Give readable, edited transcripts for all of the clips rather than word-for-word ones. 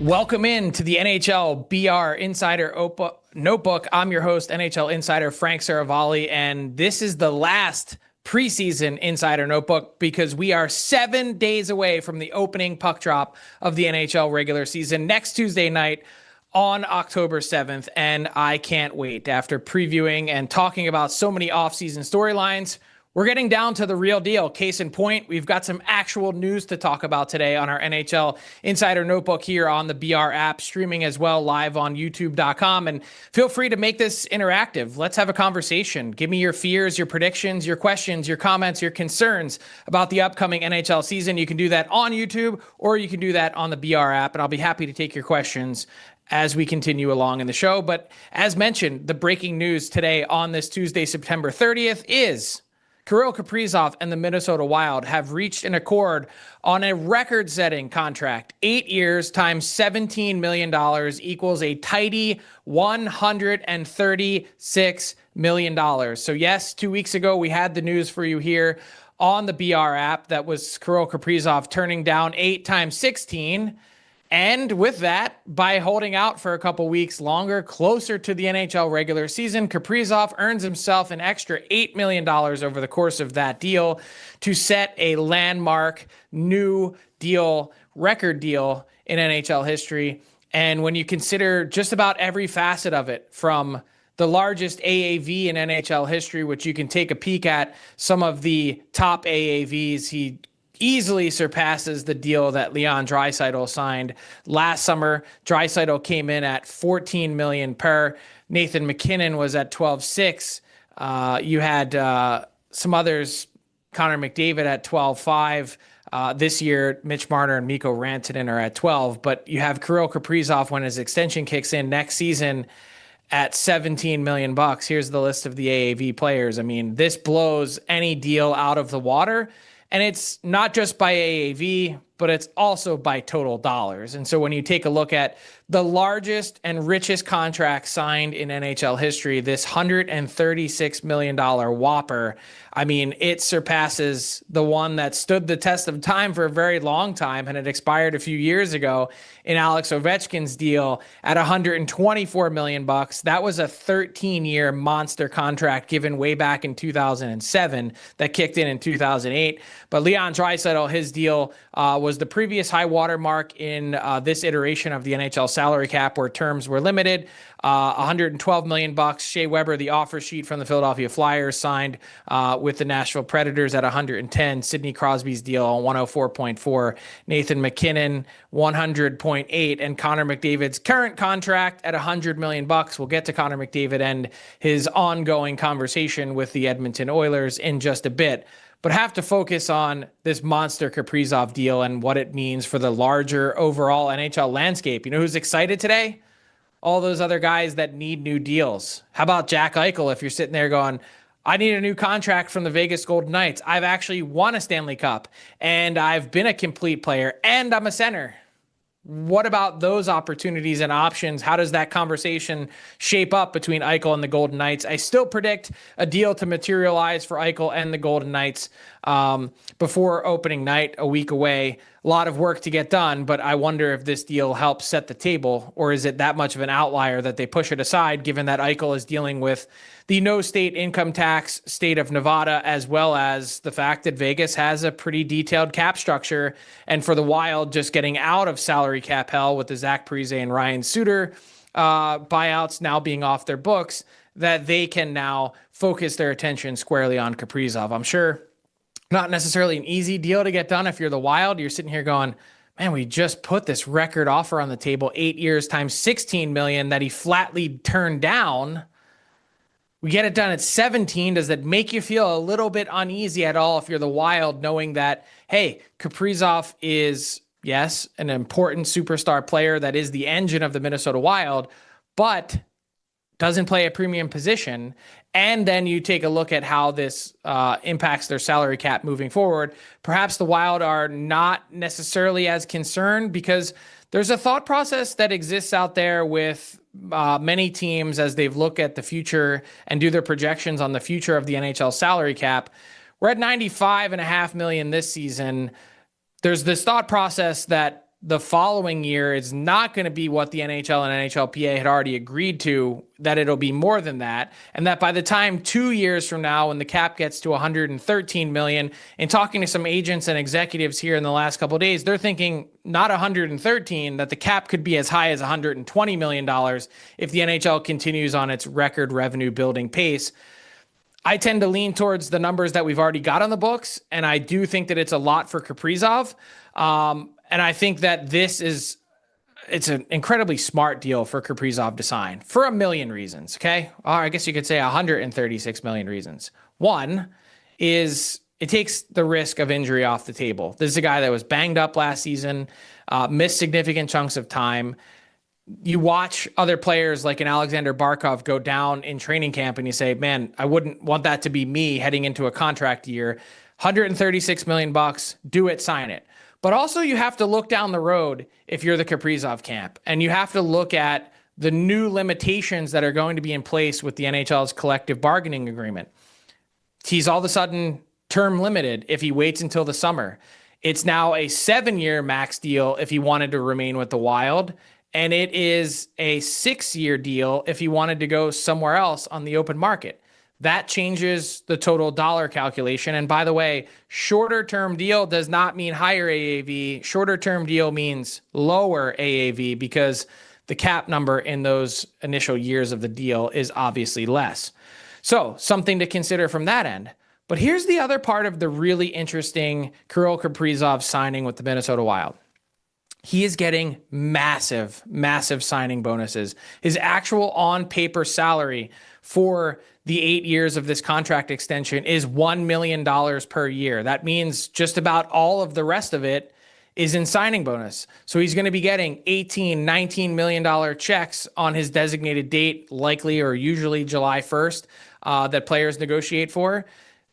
Welcome in to the NHL BR Insider Notebook. I'm your host, NHL Insider Frank Seravalli, and this is the last preseason Insider Notebook because we are 7 days away from the opening puck drop of the NHL regular season next Tuesday night on October 7th, and I can't wait. After previewing and talking about so many offseason storylines, we're getting down to the real deal. Case in point, we've got some actual news to talk about today on our NHL Insider Notebook here on the BR app, streaming as well live on youtube.com. And feel free to make this interactive. Let's have a conversation. Give me your fears, your predictions, your questions, your comments, your concerns about the upcoming NHL season. You can do that on YouTube or you can do that on the BR app, and I'll be happy to take your questions as we continue along in the show. But as mentioned, the breaking news today on this Tuesday, September 30th is Kirill Kaprizov and the Minnesota Wild have reached an accord on a record-setting contract. 8 years times $17 million equals a tidy $136 million. So yes, 2 weeks ago, we had the news for you here on the BR app that was Kirill Kaprizov turning down 8 times 16. And with that, by holding out for a couple weeks longer, closer to the NHL regular season, Kaprizov earns himself an extra $8 million over the course of that deal to set a landmark new deal, record deal in NHL history. And when you consider just about every facet of it, from the largest AAV in NHL history, which you can take a peek at some of the top AAVs, he easily surpasses the deal that Leon Draisaitl signed last summer. Draisaitl came in at $14 million per. Nathan MacKinnon was at $12.6. You had some others, Connor McDavid at $12.5. This year, Mitch Marner and Mikko Rantanen are at $12. But you have Kirill Kaprizov when his extension kicks in next season at $17 million. Here's the list of the AAV players. I mean, this blows any deal out of the water. And it's not just by AAV, but it's also by total dollars. And so when you take a look at the largest and richest contract signed in NHL history, this $136 million whopper, I mean, it surpasses the one that stood the test of time for a very long time, and it expired a few years ago in Alex Ovechkin's deal at $124 million. That was a 13-year monster contract given way back in 2007 that kicked in 2008. But Leon Draisaitl, his deal was the previous high water mark in this iteration of the NHL salary cap, where terms were limited. $112 million. Shea Weber, the offer sheet from the Philadelphia Flyers, signed with the Nashville Predators at $110. Sidney Crosby's deal on $104.4. Nathan MacKinnon, $100.8. And Connor McDavid's current contract at $100 million. We'll get to Connor McDavid and his ongoing conversation with the Edmonton Oilers in just a bit, but have to focus on this monster Kaprizov deal and what it means for the larger overall NHL landscape. You know who's excited today? All those other guys that need new deals. How about Jack Eichel? If you're sitting there going, I need a new contract from the Vegas Golden Knights. I've actually won a Stanley Cup, and I've been a complete player, and I'm a center. What about those opportunities and options? How does that conversation shape up between Eichel and the Golden Knights? I still predict a deal to materialize for Eichel and the Golden Knights before opening night, a week away. A lot of work to get done, but I wonder if this deal helps set the table, or is it that much of an outlier that they push it aside, given that Eichel is dealing with the no state income tax state of Nevada, as well as the fact that Vegas has a pretty detailed cap structure, and for the Wild just getting out of salary cap hell with the Zach Parise and Ryan Suter buyouts now being off their books, that they can now focus their attention squarely on Kaprizov. I'm sure not necessarily an easy deal to get done if you're the Wild. You're sitting here going, man, we just put this record offer on the table, 8 years times $16 million that he flatly turned down. We get it done at 17. Does that make you feel a little bit uneasy at all if you're the Wild, knowing that, hey, Kaprizov is, yes, an important superstar player that is the engine of the Minnesota Wild, but doesn't play a premium position? And then you take a look at how this impacts their salary cap moving forward. Perhaps the Wild are not necessarily as concerned because there's a thought process that exists out there with many teams as they've looked at the future and do their projections on the future of the NHL salary cap. We're at $95.5 million this season. There's this thought process that the following year is not going to be what the NHL and NHLPA had already agreed to, that it'll be more than that. And that by the time 2 years from now, when the cap gets to 113 million, and talking to some agents and executives here in the last couple of days, they're thinking not 113, that the cap could be as high as $120 million if the NHL continues on its record revenue building pace. I tend to lean towards the numbers that we've already got on the books, and I do think that it's a lot for Kaprizov. And I think that it's an incredibly smart deal for Kaprizov to sign for a million reasons, okay? Or I guess you could say 136 million reasons. One is it takes the risk of injury off the table. This is a guy that was banged up last season, missed significant chunks of time. You watch other players like an Alexander Barkov go down in training camp and you say, man, I wouldn't want that to be me heading into a contract year. 136 million bucks, do it, sign it. But also you have to look down the road if you're the Kaprizov camp, and you have to look at the new limitations that are going to be in place with the NHL's collective bargaining agreement. He's all of a sudden term limited if he waits until the summer. It's now a 7-year max deal if he wanted to remain with the Wild, and it is a 6-year deal if he wanted to go somewhere else on the open market. That changes the total dollar calculation. And by the way, shorter term deal does not mean higher AAV. Shorter term deal means lower AAV because the cap number in those initial years of the deal is obviously less. So something to consider from that end. But here's the other part of the really interesting Kirill Kaprizov signing with the Minnesota Wild. He is getting massive, massive signing bonuses. His actual on-paper salary for the 8 years of this contract extension is $1 million per year. That means just about all of the rest of it is in signing bonus. So he's going to be getting $18, $19 million checks on his designated date, likely or usually July 1st, that players negotiate for.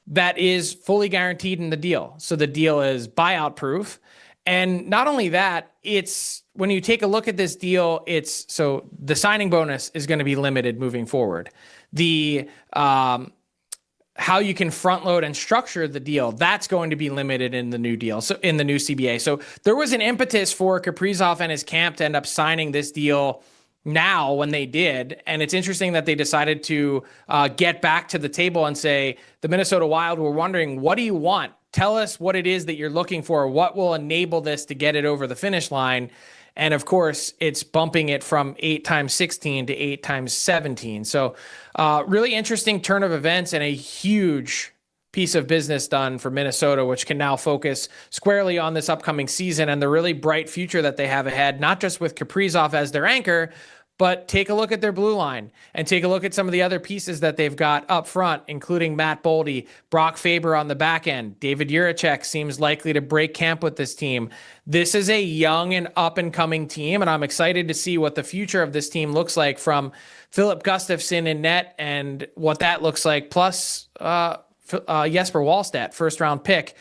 That is fully guaranteed in the deal. So the deal is buyout proof. And not only that, it's when you take a look at this deal, so the signing bonus is going to be limited moving forward. The how you can front load and structure the deal, that's going to be limited in the new deal. So in the new CBA. So there was an impetus for Kaprizov and his camp to end up signing this deal now when they did. And it's interesting that they decided to get back to the table and say, the Minnesota Wild were wondering, what do you want? Tell us what it is that you're looking for. What will enable this to get it over the finish line? And of course, it's bumping it from 8 times 16 to 8 times 17. So really interesting turn of events and a huge piece of business done for Minnesota, which can now focus squarely on this upcoming season and the really bright future that they have ahead, not just with Kaprizov as their anchor, but take a look at their blue line and take a look at some of the other pieces that they've got up front, including Matt Boldy, Brock Faber on the back end. David Jiricek seems likely to break camp with this team. This is a young and up-and-coming team, and I'm excited to see what the future of this team looks like from Philip Gustafsson in net and what that looks like, plus Jesper Wallstedt, first-round pick,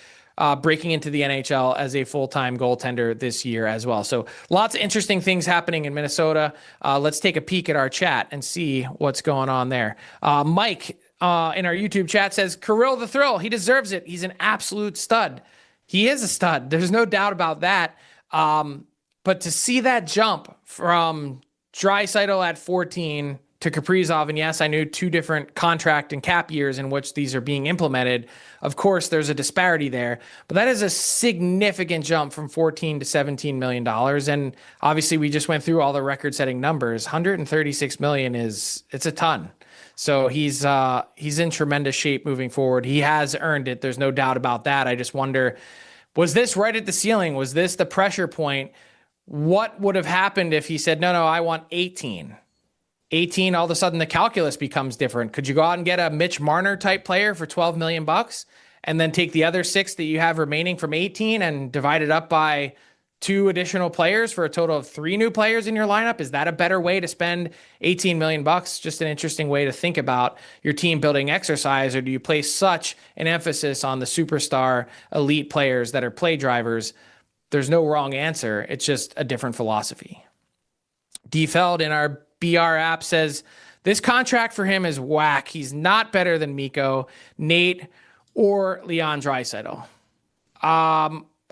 breaking into the NHL as a full-time goaltender this year as well. So lots of interesting things happening in Minnesota. Let's take a peek at our chat and see what's going on there. Mike in our YouTube chat says, Kirill the Thrill, he deserves it. He's an absolute stud. He is a stud. There's no doubt about that. But to see that jump from Draisaitl at 14 to Kaprizov, and yes, I knew 2 different contract and cap years in which these are being implemented. Of course, there's a disparity there, but that is a significant jump from $14 to $17 million. And obviously, we just went through all the record-setting numbers. $136 million it's a ton. So he's in tremendous shape moving forward. He has earned it. There's no doubt about that. I just wonder, was this right at the ceiling? Was this the pressure point? What would have happened if he said, no, I want 18? 18, all of a sudden the calculus becomes different. Could you go out and get a Mitch Marner type player for $12 million and then take the other 6 that you have remaining from 18 and divide it up by 2 additional players for a total of 3 new players in your lineup? Is that a better way to spend $18 million? Just an interesting way to think about your team building exercise. Or do you place such an emphasis on the superstar elite players that are play drivers? There's no wrong answer. It's just a different philosophy. D. Feld in our BR app says, this contract for him is whack. He's not better than Mikko, Nate, or Leon Draisaitl.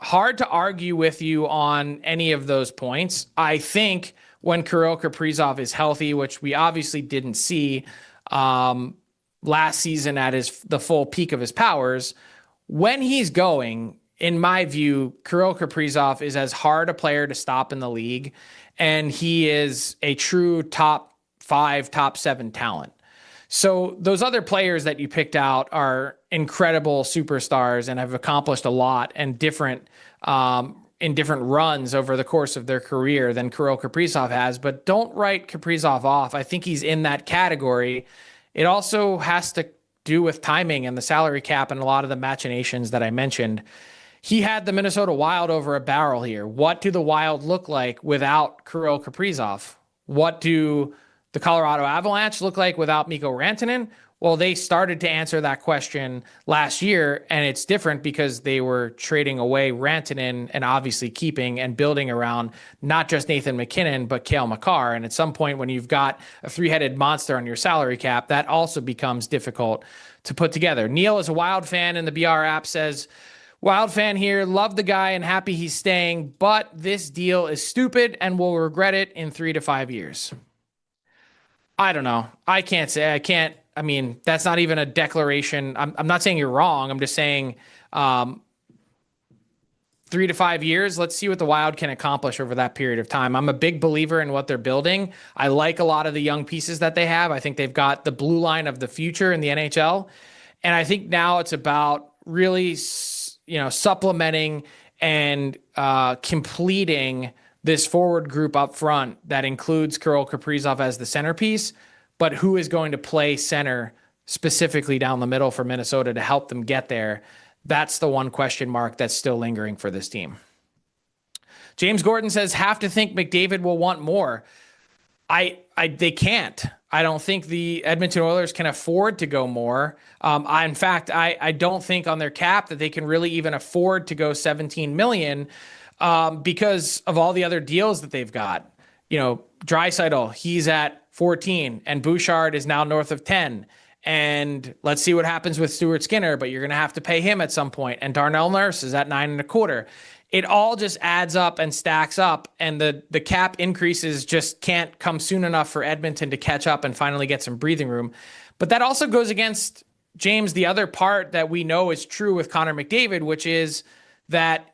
hard to argue with you on any of those points. I think when Kirill Kaprizov is healthy, which we obviously didn't see last season at the full peak of his powers, when he's going, in my view, Kirill Kaprizov is as hard a player to stop in the league, and he is a true top 5, top 7 talent. So those other players that you picked out are incredible superstars and have accomplished a lot and different in different runs over the course of their career than Kirill Kaprizov has. But don't write Kaprizov off. I think he's in that category. It also has to do with timing and the salary cap and a lot of the machinations that I mentioned. He had the Minnesota Wild over a barrel here. What do the Wild look like without Kirill Kaprizov? What do the Colorado Avalanche look like without Mikko Rantanen? Well, they started to answer that question last year, and it's different because they were trading away Rantanen and obviously keeping and building around not just Nathan MacKinnon, but Cale Makar. And at some point when you've got a three-headed monster on your salary cap, that also becomes difficult to put together. Neil is a Wild fan in the BR app, says, Wild fan here, love the guy and happy he's staying, but this deal is stupid and will regret it in 3 to 5 years. I don't know. I can't say. I mean, that's not even a declaration. I'm not saying you're wrong. I'm just saying 3 to 5 years. Let's see what the Wild can accomplish over that period of time. I'm a big believer in what they're building. I like a lot of the young pieces that they have. I think they've got the blue line of the future in the NHL. And I think now it's about really, supplementing and completing this forward group up front that includes Kirill Kaprizov as the centerpiece, but who is going to play center specifically down the middle for Minnesota to help them get there? That's the one question mark that's still lingering for this team. James Gordon says, have to think McDavid will want more. They can't. I don't think the Edmonton Oilers can afford to go more. In fact, I don't think on their cap that they can really even afford to go $17 million. Because of all the other deals that they've got. Draisaitl, he's at 14, and Bouchard is now north of 10. And let's see what happens with Stuart Skinner, but you're going to have to pay him at some point. And Darnell Nurse is at 9.25. It all just adds up and stacks up, and the cap increases just can't come soon enough for Edmonton to catch up and finally get some breathing room. But that also goes against, James, the other part that we know is true with Connor McDavid, which is that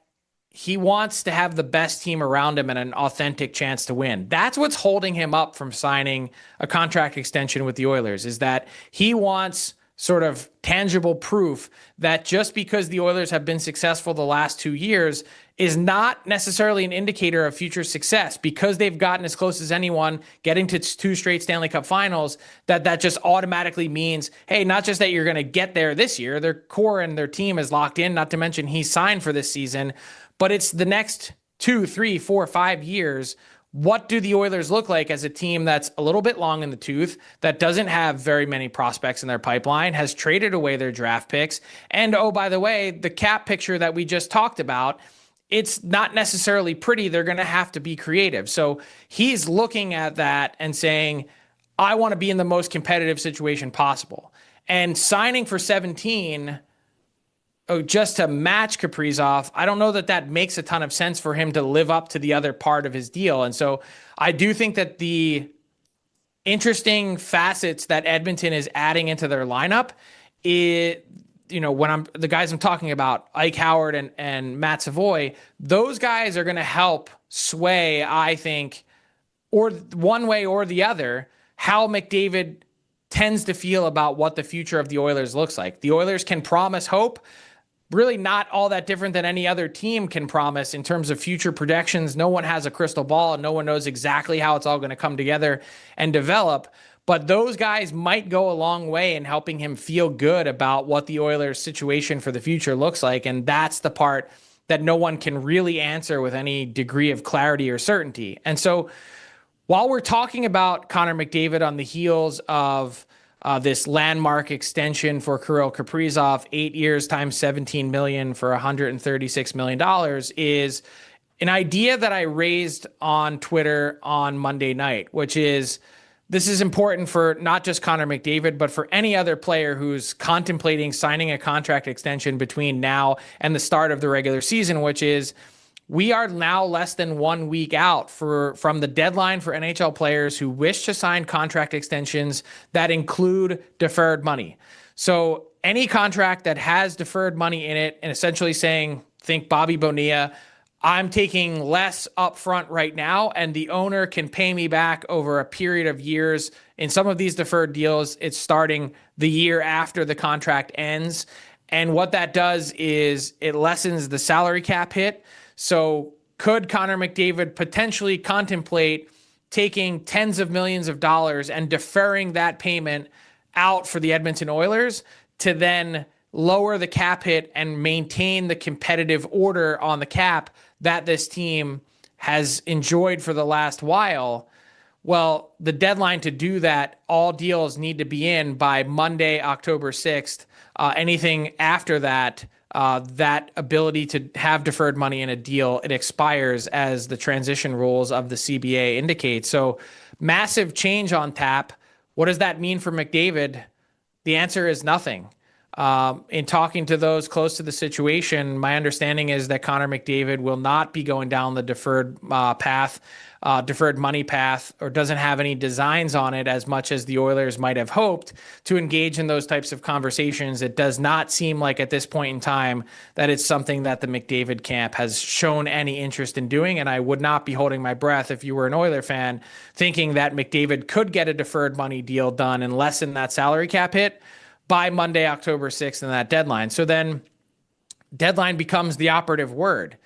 he wants to have the best team around him and an authentic chance to win. That's what's holding him up from signing a contract extension with the Oilers, is that he wants sort of tangible proof that just because the Oilers have been successful the last 2 years is not necessarily an indicator of future success, because they've gotten as close as anyone, getting to 2 straight Stanley Cup finals, that just automatically means, hey, not just that you're going to get there this year, their core and their team is locked in, not to mention he's signed for this season, but it's the next 2, 3, 4, 5 years. What do the Oilers look like as a team that's a little bit long in the tooth, that doesn't have very many prospects in their pipeline, has traded away their draft picks? And, oh, by the way, the cap picture that we just talked about, it's not necessarily pretty. They're going to have to be creative. So he's looking at that and saying, I want to be in the most competitive situation possible. And signing for 17 just to match Kaprizov, I don't know that makes a ton of sense for him to live up to the other part of his deal. And so I do think that the interesting facets that Edmonton is adding into their lineup, when the guys I'm talking about, Ike Howard and Matt Savoy, those guys are going to help sway, I think, or one way or the other, how McDavid tends to feel about what the future of the Oilers looks like. The Oilers can promise hope, really not all that different than any other team can promise in terms of future projections. No one has a crystal ball and no one knows exactly how it's all going to come together and develop. But those guys might go a long way in helping him feel good about what the Oilers' situation for the future looks like. And that's the part that no one can really answer with any degree of clarity or certainty. And so while we're talking about Connor McDavid on the heels of this landmark extension for Kirill Kaprizov, 8 years times $17 million for $136 million, is an idea that I raised on Twitter on Monday night, which is this is important for not just Connor McDavid, but for any other player who's contemplating signing a contract extension between now and the start of the regular season, which is we are now less than 1 week out from the deadline for NHL players who wish to sign contract extensions that include deferred money. So any contract that has deferred money in it, and essentially saying, think Bobby Bonilla, I'm taking less upfront right now, and the owner can pay me back over a period of years. In some of these deferred deals, it's starting the year after the contract ends. And what that does is it lessens the salary cap hit. So could Connor McDavid potentially contemplate taking tens of millions of dollars and deferring that payment out for the Edmonton Oilers to then lower the cap hit and maintain the competitive order on the cap that this team has enjoyed for the last while? Well, the deadline to do that, all deals need to be in by Monday, October 6th. Anything after that, that ability to have deferred money in a deal, it expires as the transition rules of the CBA indicate. So massive change on tap. What does that mean for McDavid? The answer is nothing. In talking to those close to the situation, my understanding is that Connor McDavid will not be going down the deferred money path, or doesn't have any designs on it as much as the Oilers might have hoped to engage in those types of conversations. It does not seem like at this point in time that it's something that the McDavid camp has shown any interest in doing. And I would not be holding my breath if you were an Oiler fan thinking that McDavid could get a deferred money deal done and lessen that salary cap hit by Monday, October 6th, and that deadline. So then deadline becomes the operative word.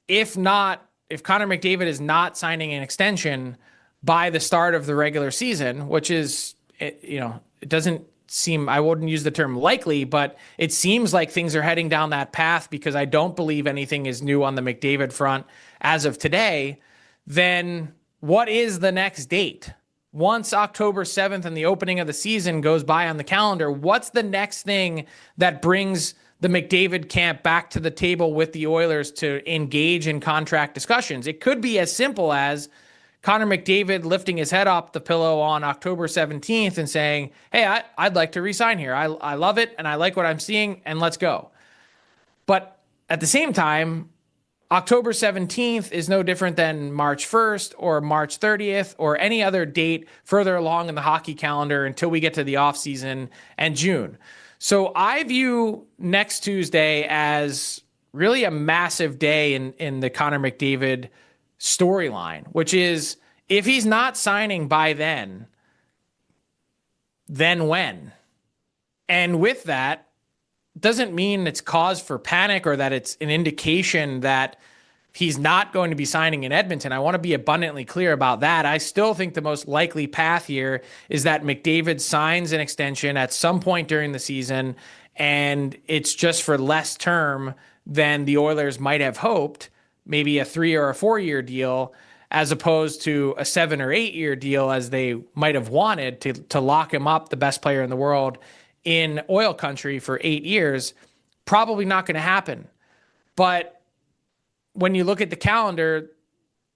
If Connor McDavid is not signing an extension by the start of the regular season, which is, it doesn't seem, I wouldn't use the term likely, but it seems like things are heading down that path because I don't believe anything is new on the McDavid front as of today, then what is the next date? Once October 7th and the opening of the season goes by on the calendar, what's the next thing that brings the McDavid camp back to the table with the Oilers to engage in contract discussions? It could be as simple as Connor McDavid lifting his head off the pillow on October 17th and saying, hey, I'd like to re-sign here. I love it, and I like what I'm seeing, and let's go. But at the same time, October 17th is no different than March 1st or March 30th or any other date further along in the hockey calendar until we get to the offseason and June. So I view next Tuesday as really a massive day in the Connor McDavid storyline, which is if he's not signing by then when? And with that, doesn't mean it's cause for panic or that it's an indication that he's not going to be signing in Edmonton. I want to be abundantly clear about that. I still think the most likely path here is that McDavid signs an extension at some point during the season, and it's just for less term than the Oilers might have hoped, maybe a 3 or a 4 year deal, as opposed to a 7 or 8 year deal as they might have wanted to lock him up, the best player in the world, in oil country for 8 years. Probably not going to happen. But when you look at the calendar,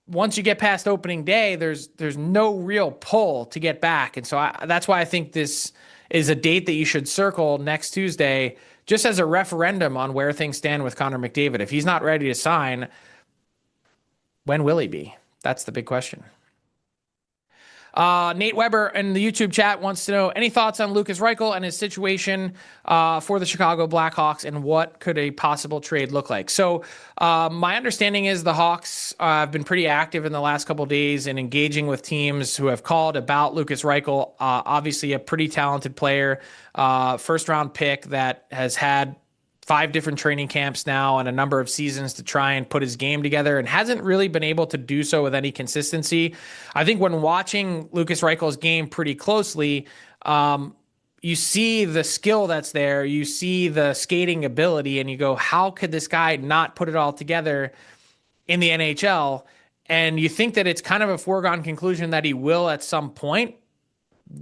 once you get past opening day, there's no real pull to get back. And so that's why I think this is a date that you should circle next Tuesday, just as a referendum on where things stand with Connor McDavid. If he's not ready to sign, when will he be? That's the big question. Nate Weber in the YouTube chat wants to know any thoughts on Lukas Reichel and his situation for the Chicago Blackhawks, and what could a possible trade look like. So my understanding is the Hawks have been pretty active in the last couple of days in engaging with teams who have called about Lukas Reichel. Obviously a pretty talented player, first round pick that has had 5 different training camps now and a number of seasons to try and put his game together, and hasn't really been able to do so with any consistency. I think when watching Lukas Reichel's game pretty closely, you see the skill that's there, you see the skating ability, and you go, how could this guy not put it all together in the NHL? And you think that it's kind of a foregone conclusion that he will at some point.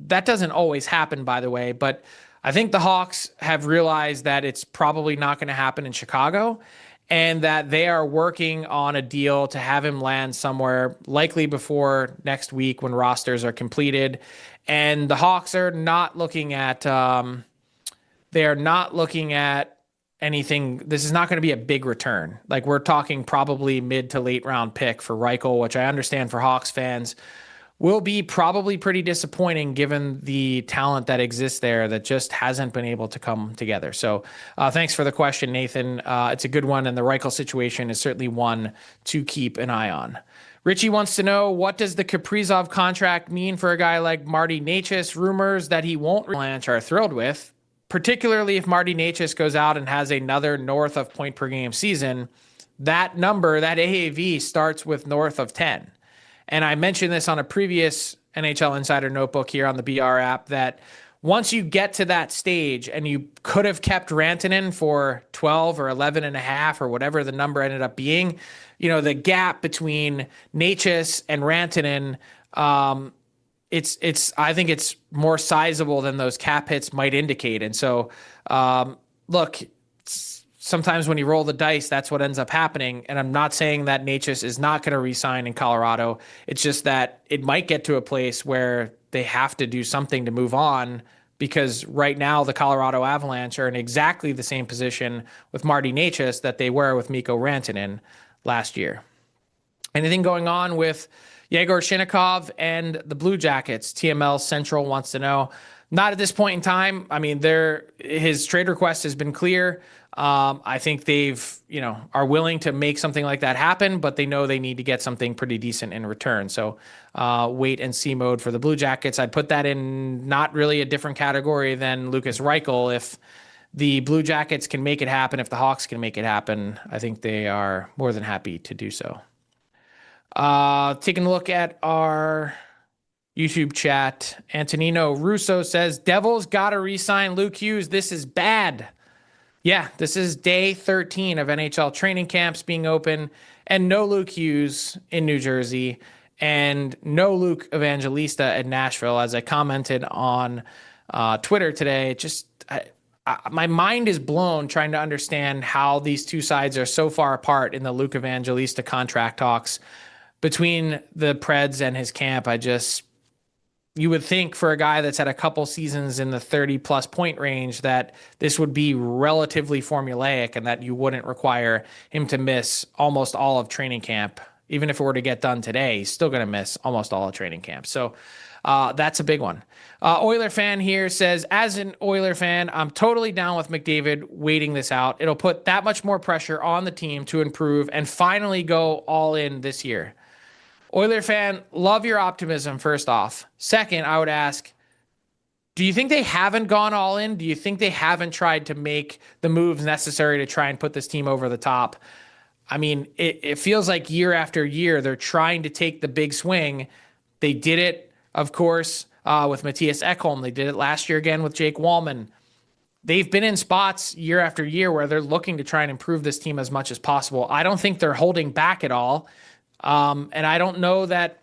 That doesn't always happen, by the way, but I think the Hawks have realized that it's probably not going to happen in Chicago. and that they are working on a deal to have him land somewhere likely before next week when rosters are completed. And the Hawks are not looking at they are not looking at anything. This is not going to be a big return. Like, we're talking probably mid to late round pick for Reichel, which I understand for Hawks fans will be probably pretty disappointing given the talent that exists there that just hasn't been able to come together. So thanks for the question, Nathan. It's a good one, and the Reichel situation is certainly one to keep an eye on. Richie wants to know, what does the Kaprizov contract mean for a guy like Marty Necas? Rumors that he won't Avalanche are thrilled with, particularly if Marty Necas goes out and has another north of point per game season. That number, that AAV, starts with north of 10. And I mentioned this on a previous NHL Insider Notebook here on the BR app, that once you get to that stage and you could have kept Rantanen for 12 or 11 and a half or whatever the number ended up being, the gap between Necas and Rantanen, I think it's more sizable than those cap hits might indicate. And so, look, sometimes when you roll the dice, that's what ends up happening. And I'm not saying that Necas is not going to re-sign in Colorado. It's just that it might get to a place where they have to do something to move on, because right now the Colorado Avalanche are in exactly the same position with Marty Necas that they were with Mikko Rantanen last year. Anything going on with Yegor Shinnikov and the Blue Jackets? TML Central wants to know. Not at this point in time. I mean, his trade request has been clear. I think they've, are willing to make something like that happen, but they know they need to get something pretty decent in return. So wait and see mode for the Blue Jackets. I'd put that in not really a different category than Lucas Reichel. If the Blue Jackets can make it happen, if the Hawks can make it happen, I think they are more than happy to do so. Taking a look at our YouTube chat, Antonino Russo says, Devils got to re-sign Luke Hughes. This is bad. Yeah, this is day 13 of NHL training camps being open, and no Luke Hughes in New Jersey, and no Luke Evangelista at Nashville. As I commented on Twitter today, my mind is blown trying to understand how these two sides are so far apart in the Luke Evangelista contract talks between the Preds and his camp. You would think for a guy that's had a couple seasons in the 30-plus point range that this would be relatively formulaic and that you wouldn't require him to miss almost all of training camp. Even if it were to get done today, he's still going to miss almost all of training camp. So that's a big one. Oiler fan here says, as an Oiler fan, I'm totally down with McDavid waiting this out. It'll put that much more pressure on the team to improve and finally go all in this year. Oiler fan, love your optimism, first off. Second, I would ask, do you think they haven't gone all in? Do you think they haven't tried to make the moves necessary to try and put this team over the top? I mean, it feels like year after year, they're trying to take the big swing. They did it, of course, with Matthias Ekholm. They did it last year again with Jake Wallman. They've been in spots year after year where they're looking to try and improve this team as much as possible. I don't think they're holding back at all. And I don't know that,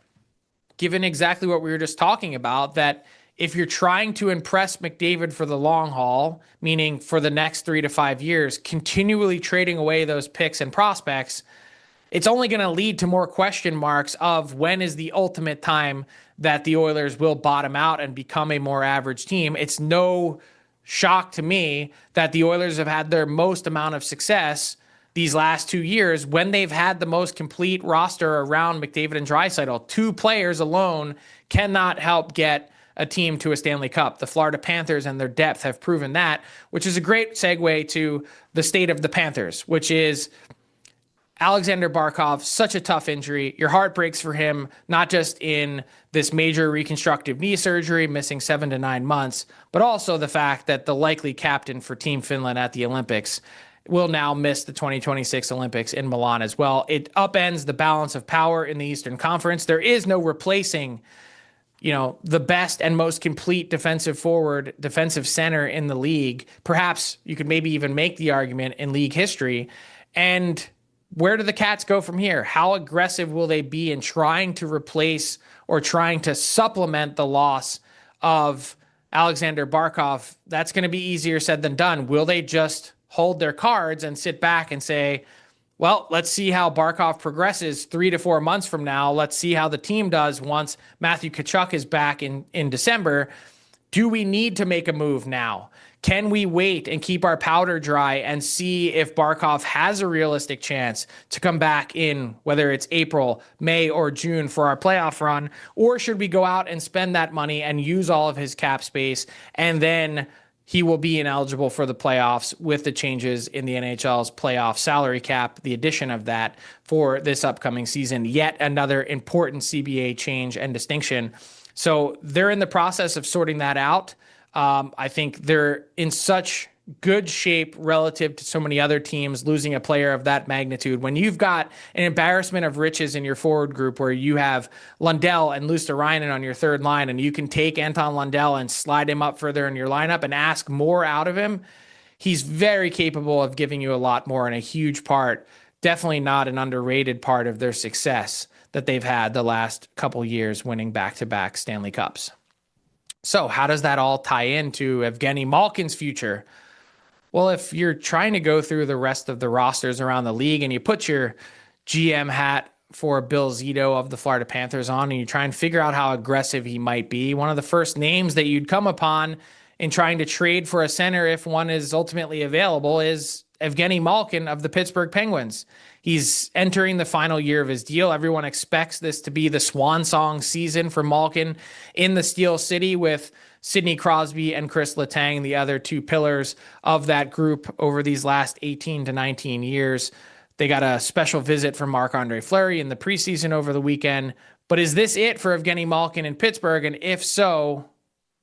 given exactly what we were just talking about, that if you're trying to impress McDavid for the long haul, meaning for the next 3 to 5 years, continually trading away those picks and prospects, it's only going to lead to more question marks of when is the ultimate time that the Oilers will bottom out and become a more average team. It's no shock to me that the Oilers have had their most amount of success these last 2 years when they've had the most complete roster around McDavid and Draisaitl. 2 players alone cannot help get a team to a Stanley Cup. The Florida Panthers and their depth have proven that, which is a great segue to the state of the Panthers, which is Alexander Barkov, such a tough injury. Your heart breaks for him, not just in this major reconstructive knee surgery, missing 7 to 9 months, but also the fact that the likely captain for Team Finland at the Olympics will now miss the 2026 Olympics in Milan as well. It upends the balance of power in the Eastern Conference. There is no replacing, the best and most complete defensive forward, defensive center in the league. Perhaps you could maybe even make the argument in league history. And where do the Cats go from here? How aggressive will they be in trying to replace or trying to supplement the loss of Alexander Barkov? That's going to be easier said than done. Will they just hold their cards and sit back and say, Well, let's see how Barkov progresses 3 to 4 months from now. Let's see how the team does once Matthew Tkachuk is back in December. Do we need to make a move now? Can we wait and keep our powder dry and see if Barkov has a realistic chance to come back in, whether it's April, May, or June for our playoff run? Or should we go out and spend that money and use all of his cap space, and then he will be ineligible for the playoffs with the changes in the NHL's playoff salary cap, the addition of that for this upcoming season? Yet another important CBA change and distinction. So they're in the process of sorting that out. I think they're in such good shape relative to so many other teams losing a player of that magnitude. When you've got an embarrassment of riches in your forward group where you have Lundell and Luosterainen on your third line, and you can take Anton Lundell and slide him up further in your lineup and ask more out of him, he's very capable of giving you a lot more, and a huge part, definitely not an underrated part of their success that they've had the last couple years, winning back-to-back Stanley Cups. So how does that all tie into Evgeny Malkin's future? Well, if you're trying to go through the rest of the rosters around the league and you put your GM hat for Bill Zito of the Florida Panthers on and you try and figure out how aggressive he might be, one of the first names that you'd come upon in trying to trade for a center, if one is ultimately available, is Evgeny Malkin of the Pittsburgh Penguins. He's entering the final year of his deal. Everyone expects this to be the swan song season for Malkin in the Steel City, with Sidney Crosby and Chris Letang, the other two pillars of that group over these last 18 to 19 years. They got a special visit from Marc-Andre Fleury in the preseason over the weekend. But is this it for Evgeny Malkin in Pittsburgh? And if so,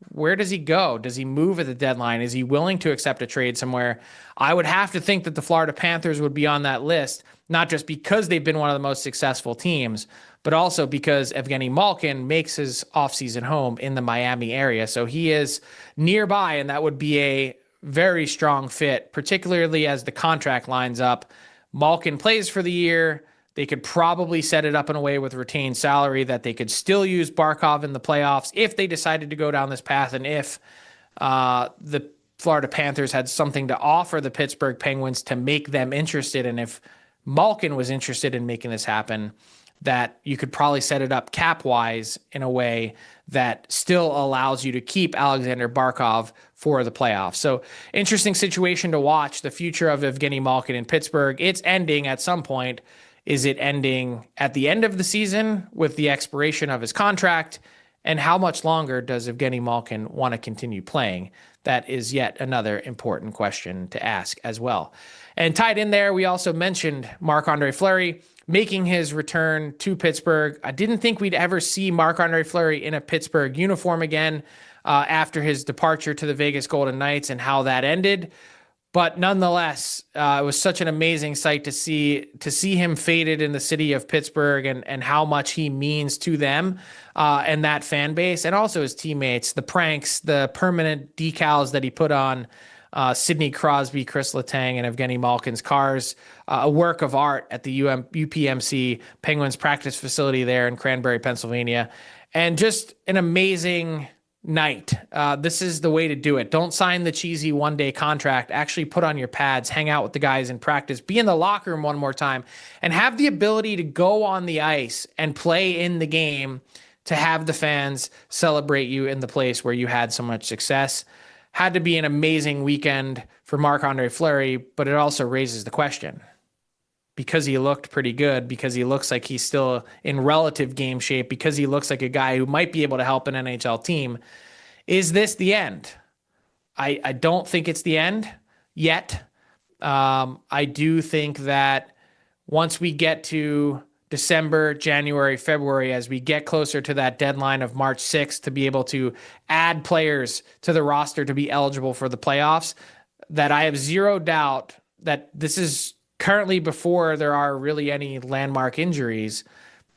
where does he go? Does he move at the deadline? Is he willing to accept a trade somewhere? I would have to think that the Florida Panthers would be on that list, not just because they've been one of the most successful teams, but also because Evgeny Malkin makes his offseason home in the Miami area. So he is nearby, and that would be a very strong fit, particularly as the contract lines up. Malkin plays for the year. They could probably set it up in a way with retained salary that they could still use Barkov in the playoffs if they decided to go down this path, and if the Florida Panthers had something to offer the Pittsburgh Penguins to make them interested, and if Malkin was interested in making this happen, that you could probably set it up cap-wise in a way that still allows you to keep Alexander Barkov for the playoffs. So interesting situation to watch, the future of Evgeny Malkin in Pittsburgh. It's ending at some point. Is it ending at the end of the season with the expiration of his contract? And how much longer does Evgeny Malkin want to continue playing? That is yet another important question to ask as well. And tied in there, we also mentioned Marc-Andre Fleury making his return to Pittsburgh. I didn't think we'd ever see Marc-Andre Fleury in a Pittsburgh uniform again after his departure to the Vegas Golden Knights and how that ended. But nonetheless, it was such an amazing sight to see him faded in the city of Pittsburgh, and how much he means to them and that fan base, and also his teammates, the pranks, the permanent decals that he put on Sidney Crosby, Chris Letang, and Evgeny Malkin's cars, a work of art at the UPMC Penguins practice facility there in Cranberry, Pennsylvania, and just an amazing night. This is the way to do it. Don't sign the cheesy one-day contract. Actually put on your pads, hang out with the guys in practice, be in the locker room one more time, and have the ability to go on the ice and play in the game, to have the fans celebrate you in the place where you had so much success. Had to be an amazing weekend for Marc-Andre Fleury, but it also raises the question, because he looked pretty good, because he looks like he's still in relative game shape, because he looks like a guy who might be able to help an NHL team. Is this the end? I don't think it's the end yet. I do think that once we get to December, January, February, as we get closer to that deadline of March 6th to be able to add players to the roster to be eligible for the playoffs, that I have zero doubt that this is currently, before there are really any landmark injuries,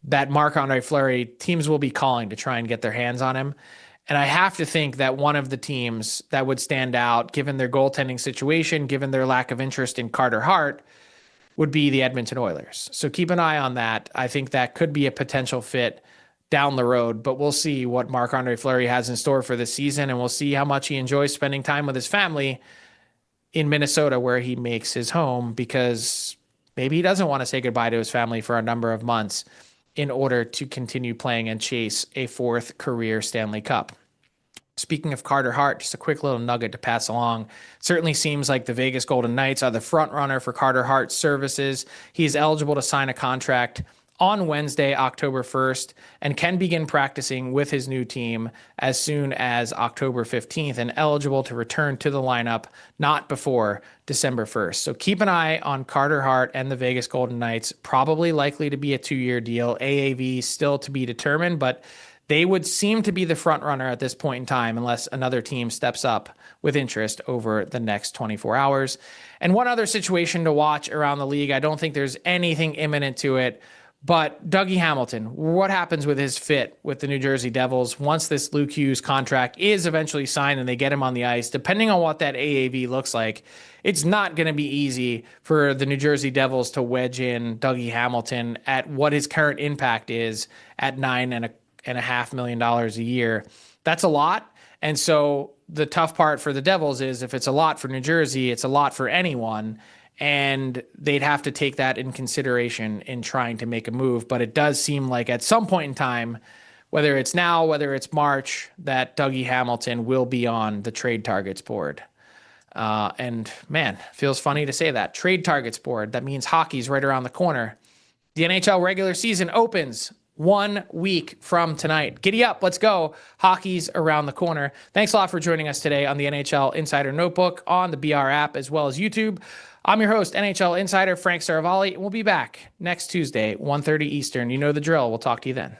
that Marc-Andre Fleury, teams will be calling to try and get their hands on him. And I have to think that one of the teams that would stand out, given their goaltending situation, given their lack of interest in Carter Hart, would be the Edmonton Oilers. So keep an eye on that. I think that could be a potential fit down the road, but we'll see what Marc-Andre Fleury has in store for this season, and we'll see how much he enjoys spending time with his family in Minnesota, where he makes his home, because maybe he doesn't want to say goodbye to his family for a number of months in order to continue playing and chase a fourth career Stanley Cup. Speaking of Carter Hart, just a quick little nugget to pass along. Certainly seems like the Vegas Golden Knights are the front runner for Carter Hart's services. He is eligible to sign a contract on Wednesday, October 1st, and can begin practicing with his new team as soon as October 15th and eligible to return to the lineup not before December 1st. So keep an eye on Carter Hart and the Vegas Golden Knights. Probably likely to be a 2-year deal. AAV still to be determined, but they would seem to be the front runner at this point in time unless another team steps up with interest over the next 24 hours. And one other situation to watch around the league, I don't think there's anything imminent to it, but Dougie Hamilton, what happens with his fit with the New Jersey Devils once this Luke Hughes contract is eventually signed and they get him on the ice? Depending on what that AAV looks like, it's not going to be easy for the New Jersey Devils to wedge in Dougie Hamilton at what his current impact is at $9.5 million a year. That's a lot. And so the tough part for the Devils is if it's a lot for New Jersey, it's a lot for anyone. And they'd have to take that in consideration in trying to make a move. But it does seem like at some point in time, whether it's now, whether it's March, that Dougie Hamilton will be on the trade targets board. And man, feels funny to say that. Trade targets board. That means hockey's right around the corner. The NHL regular season opens 1 week from tonight. Giddy up. Let's go. Hockey's around the corner. Thanks a lot for joining us today on the NHL Insider Notebook on the BR app as well as YouTube. I'm your host, NHL Insider Frank Seravalli, and we'll be back next Tuesday, 1:30 Eastern. You know the drill. We'll talk to you then.